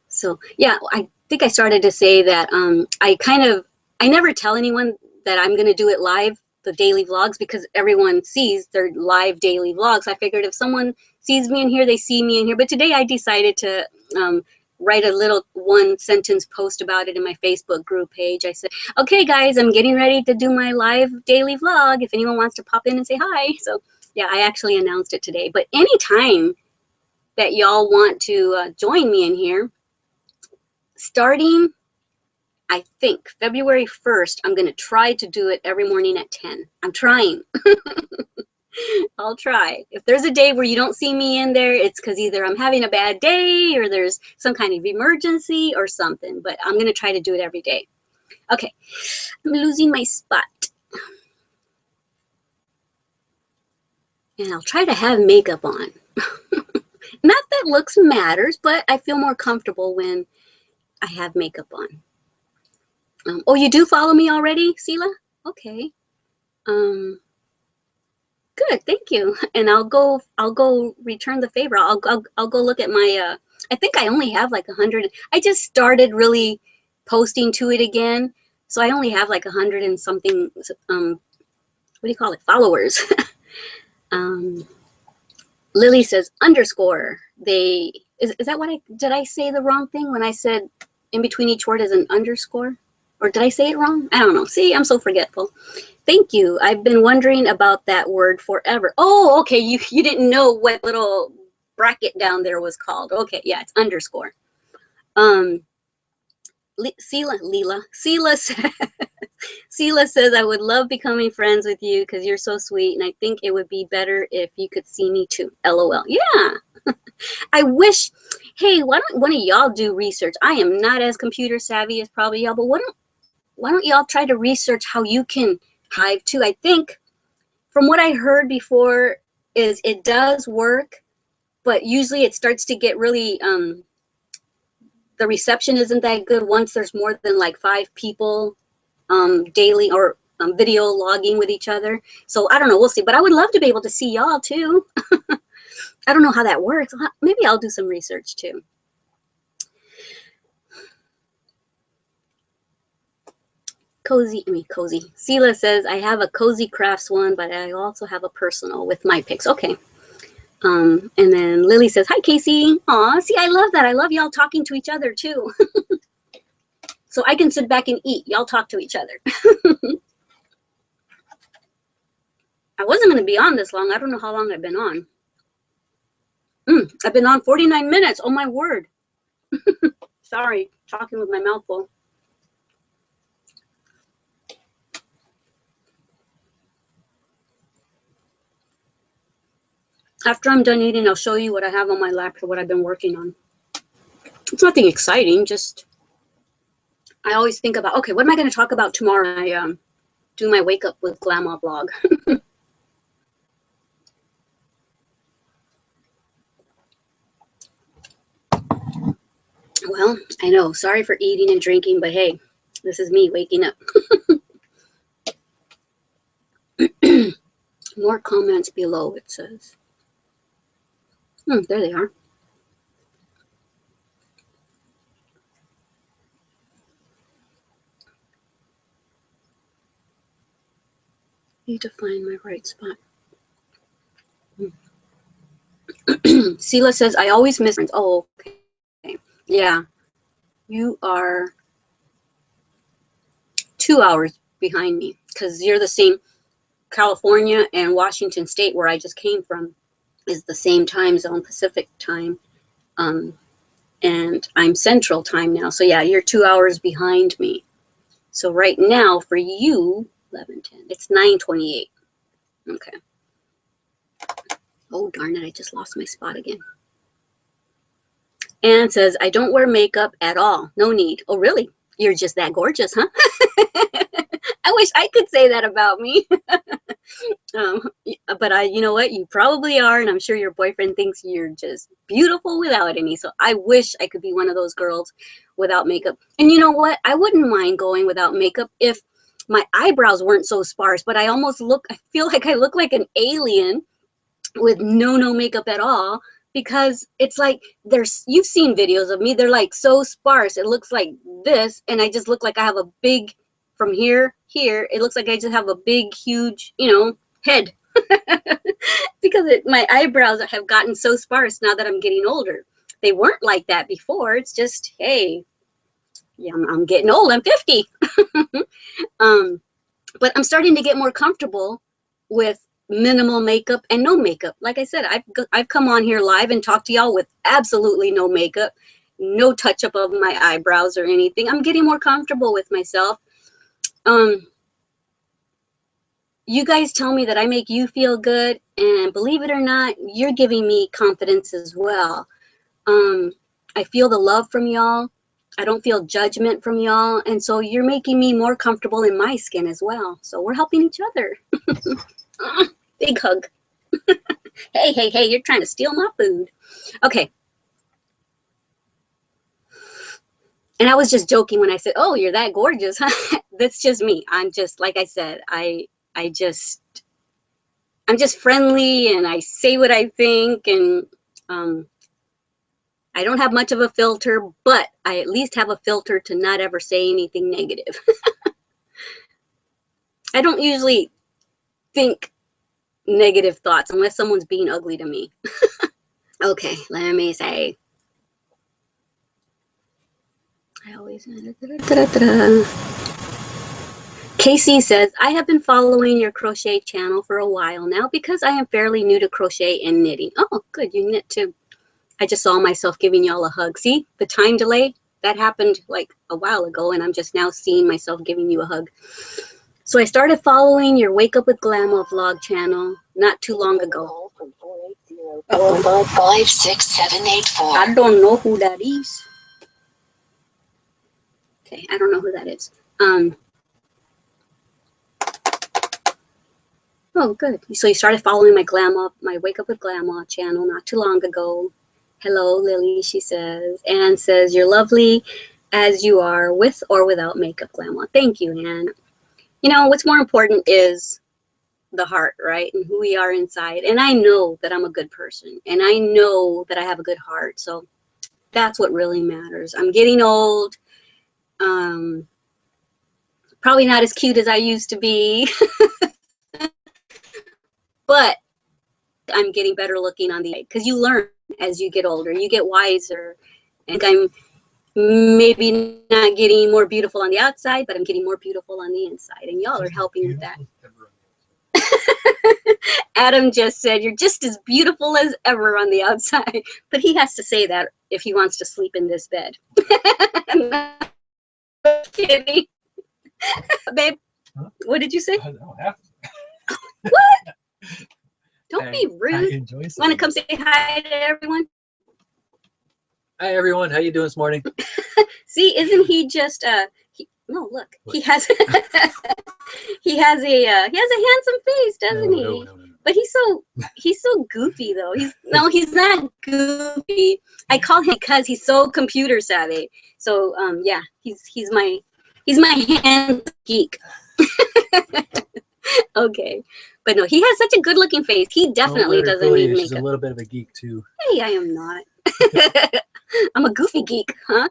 So yeah, I think I started to say that I never tell anyone that I'm going to do it live, the daily vlogs, because everyone sees their live daily vlogs. I figured if someone sees me in here, they see me in here. But today I decided to write a little 1-sentence post about it in my Facebook group page. I said, okay guys, I'm getting ready to do my live daily vlog if anyone wants to pop in and say hi. So yeah, I actually announced it today. But anytime that y'all want to join me in here, starting, I think, February 1st, I'm going to try to do it every morning at 10. I'm trying. I'll try. If there's a day where you don't see me in there, it's because either I'm having a bad day or there's some kind of emergency or something. But I'm going to try to do it every day. Okay. I'm losing my spot. And I'll try to have makeup on. Not that looks matters, but I feel more comfortable when I have makeup on. Oh, you do follow me already, Sela? Okay. Good, thank you. And I'll go return the favor. I'll go look at my I think I only have like 100. I just started really posting to it again. So I only have like 100 and something what do you call it? Followers. Lily says underscore. Is that what did I say the wrong thing when I said in between each word is an underscore? Or did I say it wrong? I don't know. See, I'm so forgetful. Thank you. I've been wondering about that word forever. Oh, okay. You didn't know what little bracket down there was called. Okay, yeah, it's underscore. Sela says, I would love becoming friends with you because you're so sweet, and I think it would be better if you could see me too. LOL. Yeah. I wish, hey, why don't one of y'all do research? I am not as computer savvy as probably y'all, but why don't y'all try to research how you can Hive too? I think from what I heard before is it does work, but usually it starts to get really the reception isn't that good once there's more than like 5 people daily or video logging with each other. So I don't know, we'll see. But I would love to be able to see y'all too. I don't know how that works. Maybe I'll do some research too. Cozy. Sela says, I have a Cozy Crafts one, but I also have a personal with my picks. Okay. And then Lily says, hi, Casey. Aw, see, I love that. I love y'all talking to each other too. So I can sit back and eat. Y'all talk to each other. I wasn't going to be on this long. I don't know how long I've been on. I've been on 49 minutes. Oh, my word. Sorry, talking with my mouth full. After I'm done eating, I'll show you what I have on my lap for what I've been working on. It's nothing exciting, just I always think about, okay, what am I going to talk about tomorrow when I do my Wake Up with Glama vlog? Well, I know. Sorry for eating and drinking, but hey, this is me waking up. More comments below, it says. There they are. Need to find my right spot. Sela says, I always miss friends. Oh, okay. Yeah. You are 2 hours behind me because you're the same. California and Washington State, where I just came from, is the same time zone, Pacific time. And I'm Central time now. So yeah, you're 2 hours behind me. So right now for you, 11:10. It's 9:28. Okay. Oh darn it! I just lost my spot again. Anne says, I don't wear makeup at all. No need. Oh really? You're just that gorgeous, huh? I wish I could say that about me. But you know what? You probably are, and I'm sure your boyfriend thinks you're just beautiful without any. So I wish I could be one of those girls without makeup. And you know what? I wouldn't mind going without makeup if my eyebrows weren't so sparse. But I feel like I look like an alien with no makeup at all, because it's like you've seen videos of me. They're like so sparse. It looks like this, and I just look like I have a big, from here, it looks like I just have a big, huge, head. Because my eyebrows have gotten so sparse now that I'm getting older. They weren't like that before. It's just, hey, yeah, I'm getting old. I'm 50. But I'm starting to get more comfortable with minimal makeup and no makeup. Like I said, I've come on here live and talked to y'all with absolutely no makeup, no touch up of my eyebrows or anything. I'm getting more comfortable with myself. You guys tell me that I make you feel good, and believe it or not, you're giving me confidence as well. I feel the love from y'all. I don't feel judgment from y'all, and so you're making me more comfortable in my skin as well. So we're helping each other. Big hug. Hey, you're trying to steal my food. Okay. And I was just joking when I said, oh, you're that gorgeous, huh? That's just me. I'm just, like I said, I'm just friendly, and I say what I think, and I don't have much of a filter, but I at least have a filter to not ever say anything negative. I don't usually think negative thoughts unless someone's being ugly to me. Okay, let me say. I always. Casey says, I have been following your crochet channel for a while now because I am fairly new to crochet and knitting. Oh, good, you knit too. I just saw myself giving y'all a hug. See, the time delay, that happened like a while ago, and I'm just now seeing myself giving you a hug. So I started following your Wake Up with Glama vlog channel not too long ago. 4556784. I don't know who that is. Okay, I don't know who that is. Oh, good. So you started following my Wake Up with Glama channel not too long ago. Hello, Lily, she says. Anne says, you're lovely as you are, with or without makeup, Glama. Thank you, Anne. You know, what's more important is the heart, right? And who we are inside. And I know that I'm a good person. And I know that I have a good heart. So that's what really matters. I'm getting old. Probably not as cute as I used to be. But I'm getting better looking on the inside, because you learn as you get older. You get wiser. And I'm maybe not getting more beautiful on the outside, but I'm getting more beautiful on the inside. And y'all are helping with that. Adam just said, you're just as beautiful as ever on the outside. But he has to say that if he wants to sleep in this bed. I'm not kidding. Babe, huh? What did you say? I don't have to. What? Don't be rude. Want to come say hi to everyone? Hi everyone, how you doing this morning? See, isn't he just no, look, what? He has he has a handsome face, doesn't he? No. But he's so goofy though. He's not goofy. I call him because he's so computer savvy. So yeah, he's my hand geek. Okay, but no, he has such a good looking face. He definitely doesn't need She's a makeup. little bit of a geek too. Hey, I am not. I'm a goofy geek, huh?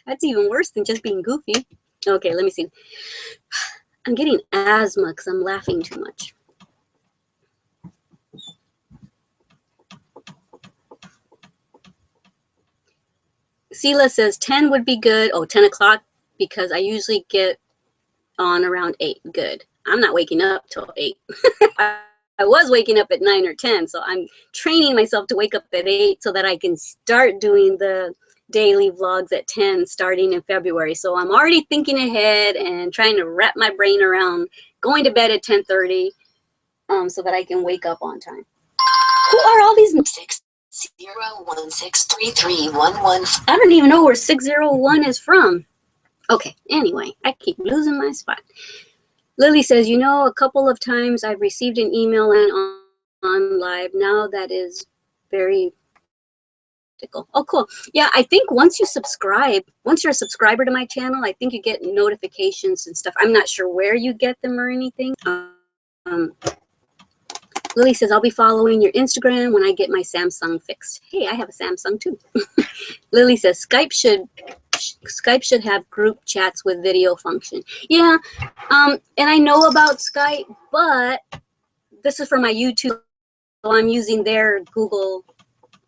That's even worse than just being goofy. Okay, let me see. I'm getting asthma because I'm laughing too much. Sela says 10 would be good. Oh, 10 o'clock because I usually get on around 8. Good. I'm not waking up till 8. I was waking up at 9 or 10, so I'm training myself to wake up at 8 so that I can start doing the daily vlogs at 10 starting in February. So I'm already thinking ahead and trying to wrap my brain around going to bed at 10:30 so that I can wake up on time. Who are all these 601633111? I don't even know where 601 is from. Okay, anyway, I keep losing my spot. Lily says, you know, a couple of times I've received an email and on live. Now that is very practical. Oh, cool. Yeah, I think once you're a subscriber to my channel, I think you get notifications and stuff. I'm not sure where you get them or anything. Lily says, I'll be following your Instagram when I get my Samsung fixed. Hey, I have a Samsung too. Lily says, Skype should have group chats with video function. Yeah, and I know about Skype, but this is for my YouTube, so I'm using their Google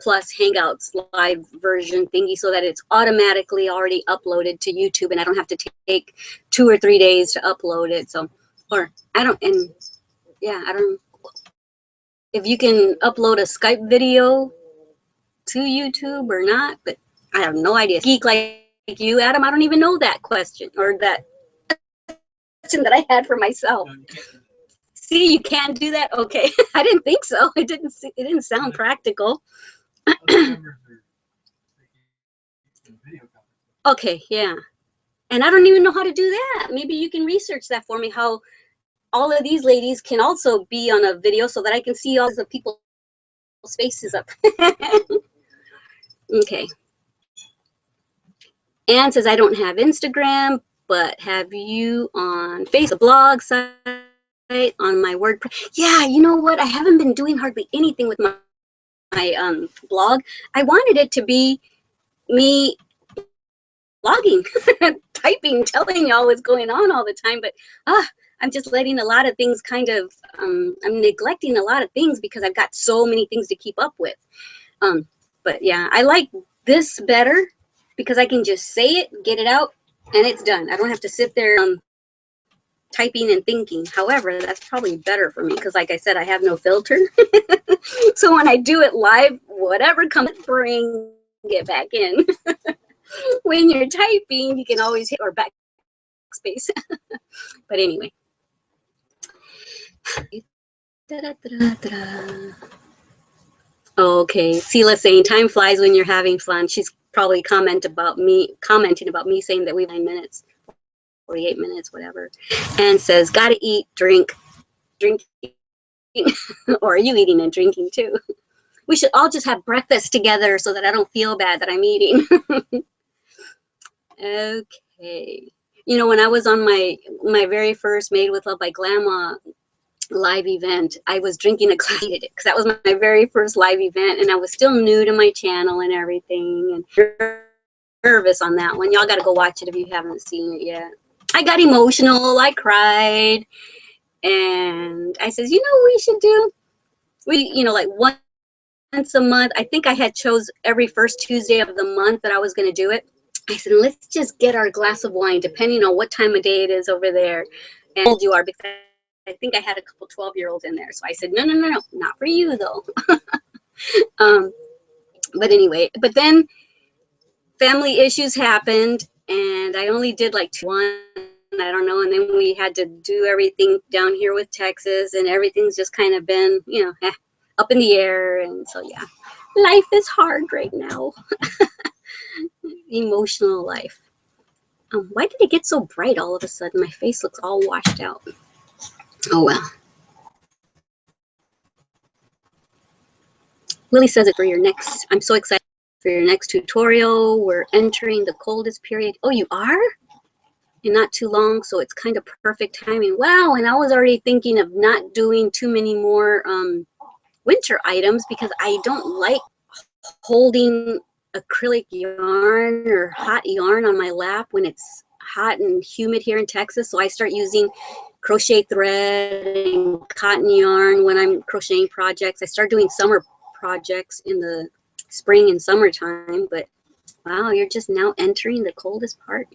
Plus Hangouts live version thingy so that it's automatically already uploaded to YouTube and I don't have to take 2 or 3 days to upload it. So, or I don't, and yeah, I don't, if you can upload a Skype video to YouTube or not, but I have no idea. Geek like you, Adam, I don't even know that question or that question that I had for myself. See, you can't do that? Okay. I didn't think so. It didn't sound practical. Okay, yeah. And I don't even know how to do that. Maybe you can research that for me, how all of these ladies can also be on a video so that I can see all the people's faces up. Okay. Anne says, I don't have Instagram, but have you on Facebook blog site, on my WordPress? Yeah, you know what? I haven't been doing hardly anything with my blog. I wanted it to be me blogging, typing, telling y'all what's going on all the time, but I'm just letting a lot of things kind of, I'm neglecting a lot of things because I've got so many things to keep up with. But yeah, I like this better because I can just say it, get it out, and it's done. I don't have to sit there typing and thinking. However, that's probably better for me because, like I said, I have no filter. So when I do it live, whatever comes, bring it back in. When you're typing, you can always hit or backspace. But anyway. Okay, Sela saying time flies when you're having fun. She's probably commenting about me saying that we have 9 minutes, 48 minutes, whatever, and says gotta eat, drinking. Or are you eating and drinking too? We should all just have breakfast together so that I don't feel bad that I'm eating. Okay. You know, when I was on my very first Made with Love by Glama live event, I was drinking a glass because that was my very first live event, and I was still new to my channel and everything, and nervous on that one. Y'all got to go watch it if you haven't seen it yet. I got emotional. I cried, and I says, you know, we should do, like once a month. I think I had chose every first Tuesday of the month that I was going to do it. I said, let's just get our glass of wine, depending on what time of day it is over there, and we'll do our, because I think I had a couple 12-year-olds in there. So I said, no, not for you though. But anyway, but then family issues happened, and I only did like one, I don't know, and then we had to do everything down here with Texas, and everything's just kind of been, up in the air, and so yeah, life is hard right now. Emotional life. Why did it get so bright all of a sudden? My face looks all washed out. Oh well. Lily says it for your next, I'm so excited for your next tutorial. We're entering the coldest period. Oh, you are? And not too long, so it's kind of perfect timing. Wow, and I was already thinking of not doing too many more winter items because I don't like holding acrylic yarn or hot yarn on my lap when it's hot and humid here in Texas. So I start using crochet thread and cotton yarn when I'm crocheting projects. I start doing summer projects in the spring and summertime, but wow, you're just now entering the coldest part.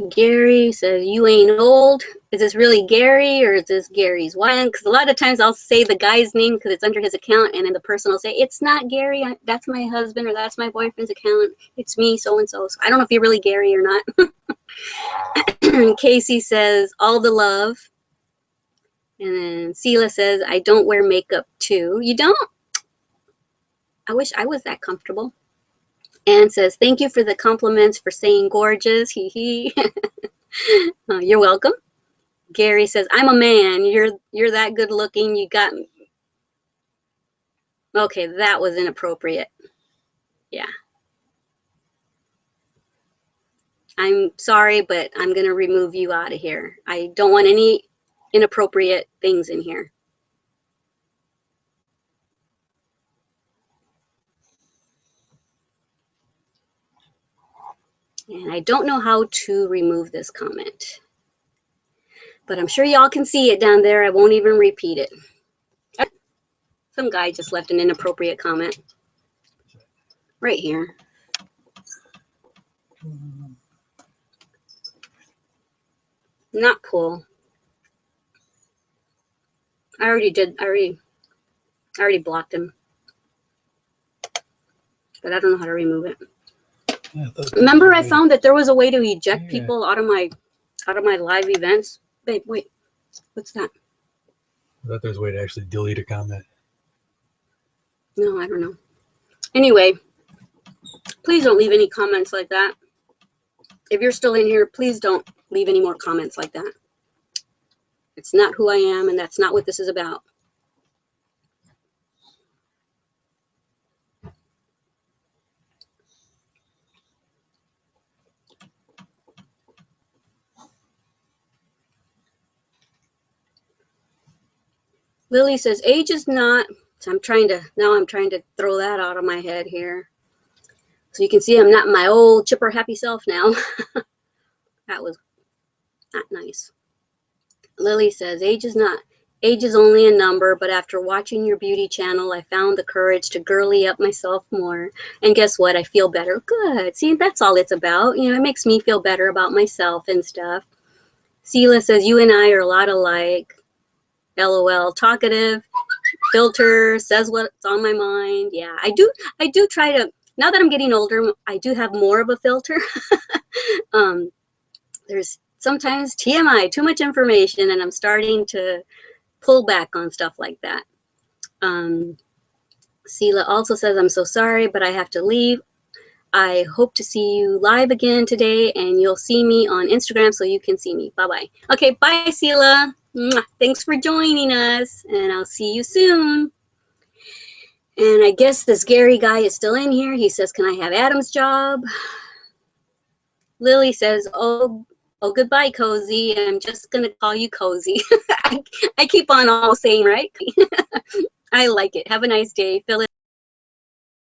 Gary says, you ain't old. Is this really Gary or is this Gary's wife? Because a lot of times I'll say the guy's name because it's under his account, and then the person will say, it's not Gary. That's my husband or that's my boyfriend's account. It's me, so-and-so. So I don't know if you're really Gary or not. Casey says, all the love. And then Sela says, I don't wear makeup too. You don't? I wish I was that comfortable. Anne says, thank you for the compliments for saying gorgeous. Hee hee. You're welcome. Gary says, I'm a man. You're that good looking. You got me. Okay, that was inappropriate. Yeah. I'm sorry, but I'm going to remove you out of here. I don't want any inappropriate things in here. And I don't know how to remove this comment. But I'm sure y'all can see it down there. I won't even repeat it. Some guy just left an inappropriate comment. Right here. Not cool. I already blocked him. But I don't know how to remove it. Yeah, remember I found that there was a way to eject people out of my live events? Babe, wait. What's that? I thought there's a way to actually delete a comment. No, I don't know. Anyway, please don't leave any comments like that. If you're still in here, please don't leave any more comments like that. It's not who I am, and that's not what this is about. Lily says, age is not, so I'm trying to throw that out of my head here. So you can see I'm not my old chipper happy self now. That was not nice. Lily says, age is only a number, but after watching your beauty channel, I found the courage to girly up myself more. And guess what? I feel better. Good. See, that's all it's about. You know, it makes me feel better about myself and stuff. Sela says, you and I are a lot alike. LOL. Talkative, filter, says what's on my mind. Yeah, I do try to, now that I'm getting older, I do have more of a filter. There's sometimes TMI, too much information, and I'm starting to pull back on stuff like that. Sela also says, I'm so sorry, but I have to leave. I hope to see you live again today, and you'll see me on Instagram so you can see me. Bye-bye. Okay, bye, Sela. Thanks for joining us, and I'll see you soon. And I guess this Gary guy is still in here. He says, can I have Adam's job? Lily says, oh, goodbye, Cozy. I'm just going to call you Cozy. I keep on all saying, right? I like it. Have a nice day. Phyllis.